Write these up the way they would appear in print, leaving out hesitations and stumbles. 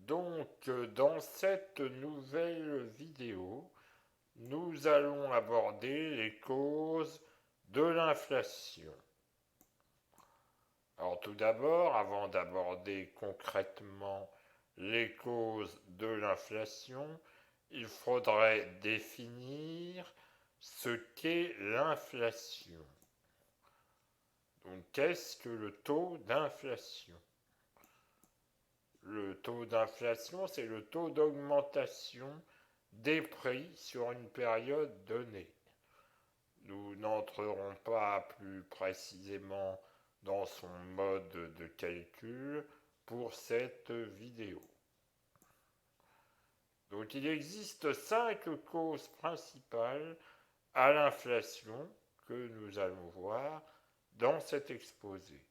Dans cette nouvelle vidéo, nous allons aborder les causes de l'inflation. Alors tout d'abord, avant d'aborder concrètement les causes de l'inflation, il faudrait définir ce qu'est l'inflation. Donc qu'est-ce que le taux d'inflation? Le taux d'inflation, c'est le taux d'augmentation des prix sur une période donnée. Nous n'entrerons pas plus précisément dans son mode de calcul pour cette vidéo. Donc il existe 5 causes principales à l'inflation que nous allons voir dans cet exposé.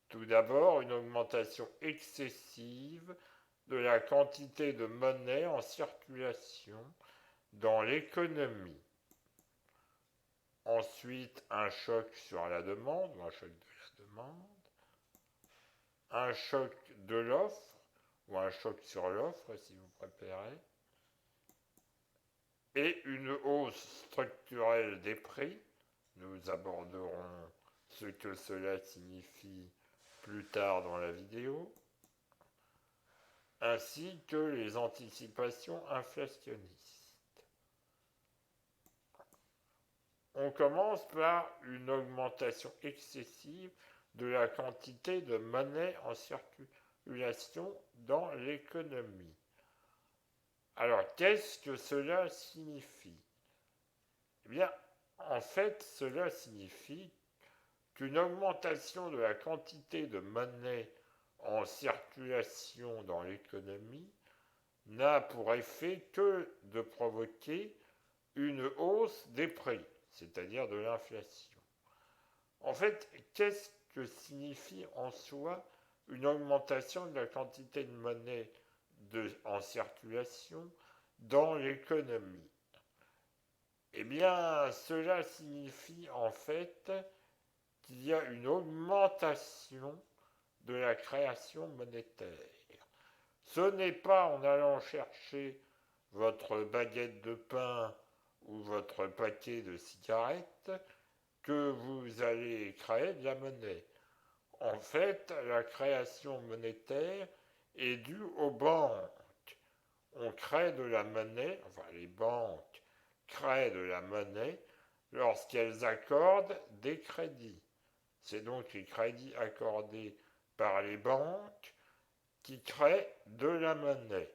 Tout d'abord, une augmentation excessive de la quantité de monnaie en circulation dans l'économie. Ensuite, un choc sur la demande, ou un choc de la demande. Un choc de l'offre, ou un choc sur l'offre si vous préférez. Et une hausse structurelle des prix. Nous aborderons ce que cela signifie plus tard dans la vidéo, ainsi que les anticipations inflationnistes. On commence par une augmentation excessive de la quantité de monnaie en circulation dans l'économie. Alors, qu'est-ce que cela signifie? Eh bien, en fait, cela signifie qu'une augmentation de la quantité de monnaie en circulation dans l'économie n'a pour effet que de provoquer une hausse des prix, c'est-à-dire de l'inflation. En fait, qu'est-ce que signifie en soi une augmentation de la quantité de monnaie en circulation dans l'économie? Eh bien, cela signifie en fait qu'il y a une augmentation de la création monétaire. Ce n'est pas en allant chercher votre baguette de pain ou votre paquet de cigarettes que vous allez créer de la monnaie. En fait, la création monétaire est due aux banques. On crée de la monnaie, enfin les banques créent de la monnaie lorsqu'elles accordent des crédits. C'est donc les crédits accordés par les banques qui créent de la monnaie.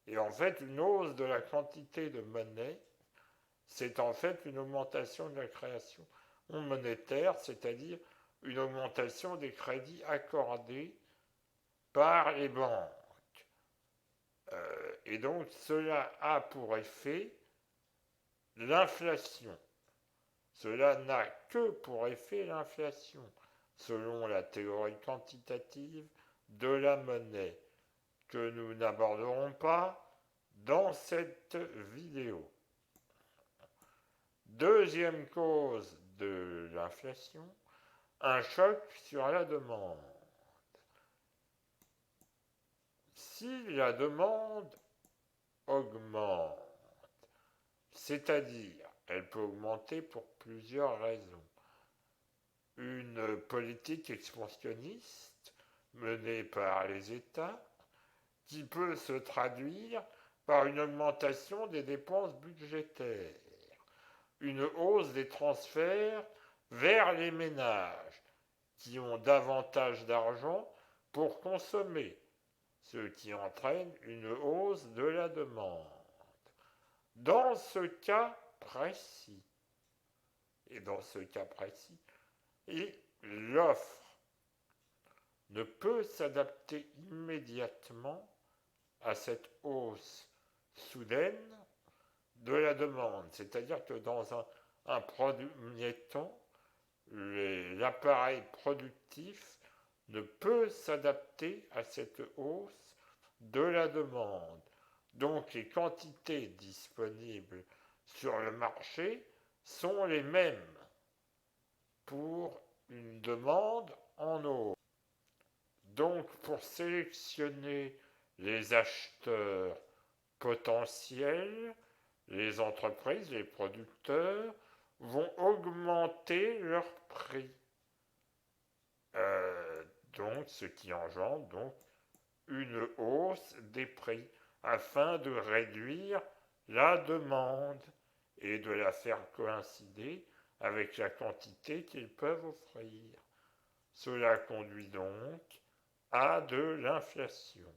Et en fait, une hausse de la quantité de monnaie, c'est en fait une augmentation de la création monétaire, c'est-à-dire une augmentation des crédits accordés par les banques. Et donc cela a pour effet l'inflation. Cela n'a que pour effet l'inflation, selon la théorie quantitative de la monnaie, que nous n'aborderons pas dans cette vidéo. Deuxième cause de l'inflation, un choc sur la demande. Si la demande augmente, c'est-à-dire elle peut augmenter pour plusieurs raisons. Une politique expansionniste menée par les États qui peut se traduire par une augmentation des dépenses budgétaires, une hausse des transferts vers les ménages qui ont davantage d'argent pour consommer, ce qui entraîne une hausse de la demande. Dans ce cas précis, et l'offre ne peut s'adapter immédiatement à cette hausse soudaine de la demande. C'est-à-dire que dans un premier temps, l'appareil productif ne peut s'adapter à cette hausse de la demande. Donc les quantités disponibles sur le marché sont les mêmes pour une demande en hausse. Donc, pour sélectionner les acheteurs potentiels, les entreprises, les producteurs vont augmenter leur prix. Euh, donc, ce qui engendre donc une hausse des prix afin de réduire la demande et de la faire coïncider avec la quantité qu'ils peuvent offrir. Cela conduit donc à de l'inflation.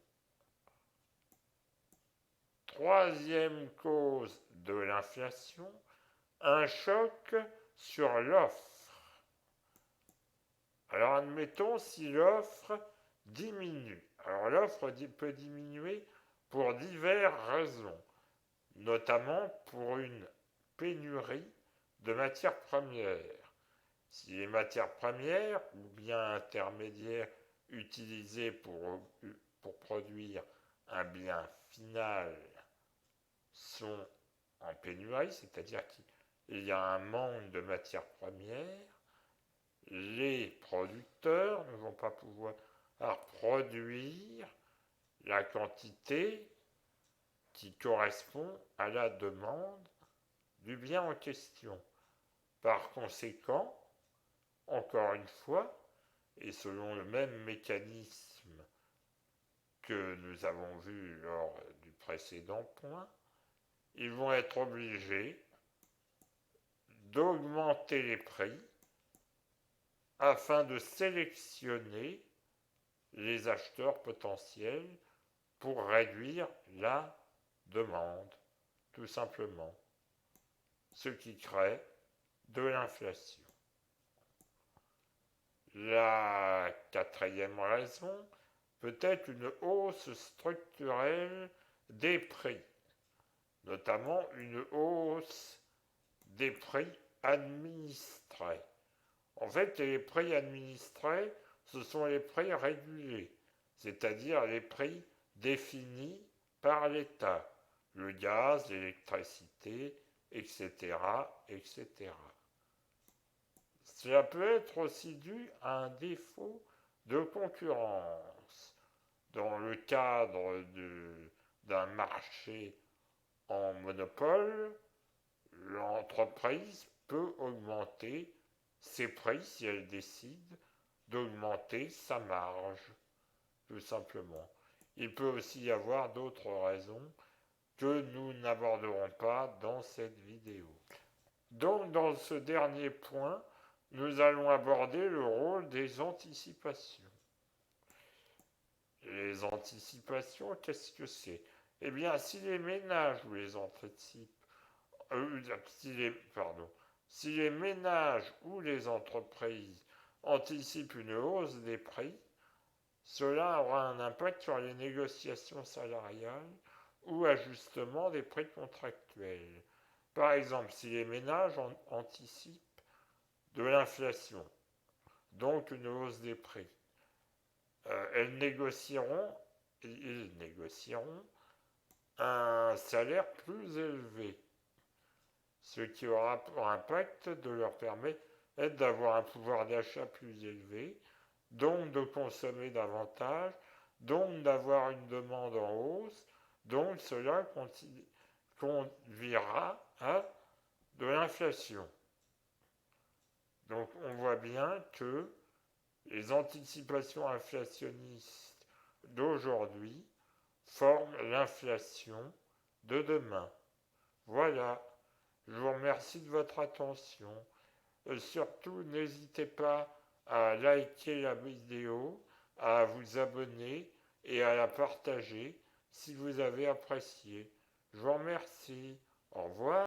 Troisième cause de l'inflation, un choc sur l'offre. Alors admettons si l'offre diminue. Alors l'offre peut diminuer pour diverses raisons, notamment pour une pénurie de matières premières. Si les matières premières ou bien intermédiaires utilisées pour produire un bien final sont en pénurie, c'est-à-dire qu'il y a un manque de matières premières, les producteurs ne vont pas pouvoir produire la quantité qui correspond à la demande du bien en question. Par conséquent, encore une fois, et selon le même mécanisme que nous avons vu lors du précédent point, ils vont être obligés d'augmenter les prix afin de sélectionner les acheteurs potentiels pour réduire la demande, tout simplement. Ce qui crée de l'inflation. La quatrième raison peut être une hausse structurelle des prix, notamment une hausse des prix administrés. En fait, les prix administrés, ce sont les prix régulés, c'est-à-dire les prix définis par l'État, le gaz, l'électricité, etc., etc. Cela peut être aussi dû à un défaut de concurrence. Dans le cadre d'un marché en monopole, l'entreprise peut augmenter ses prix si elle décide d'augmenter sa marge, tout simplement. Il peut aussi y avoir d'autres raisons que nous n'aborderons pas dans cette vidéo. Donc, dans ce dernier point, nous allons aborder le rôle des anticipations. Les anticipations, qu'est-ce que c'est? Eh bien, si les ménages ou les anticipent, si les ménages ou les entreprises anticipent une hausse des prix, cela aura un impact sur les négociations salariales ou ajustement des prix contractuels. Par exemple, si les ménages anticipent de l'inflation, donc une hausse des prix, ils négocieront un salaire plus élevé, ce qui aura pour impact de leur permettre d'avoir un pouvoir d'achat plus élevé, donc de consommer davantage, donc d'avoir une demande en hausse, donc cela conduira à de l'inflation. Donc on voit bien que les anticipations inflationnistes d'aujourd'hui forment l'inflation de demain. Voilà, je vous remercie de votre attention. Surtout, n'hésitez pas à liker la vidéo, à vous abonner et à la partager si vous avez apprécié. Je vous remercie. Au revoir.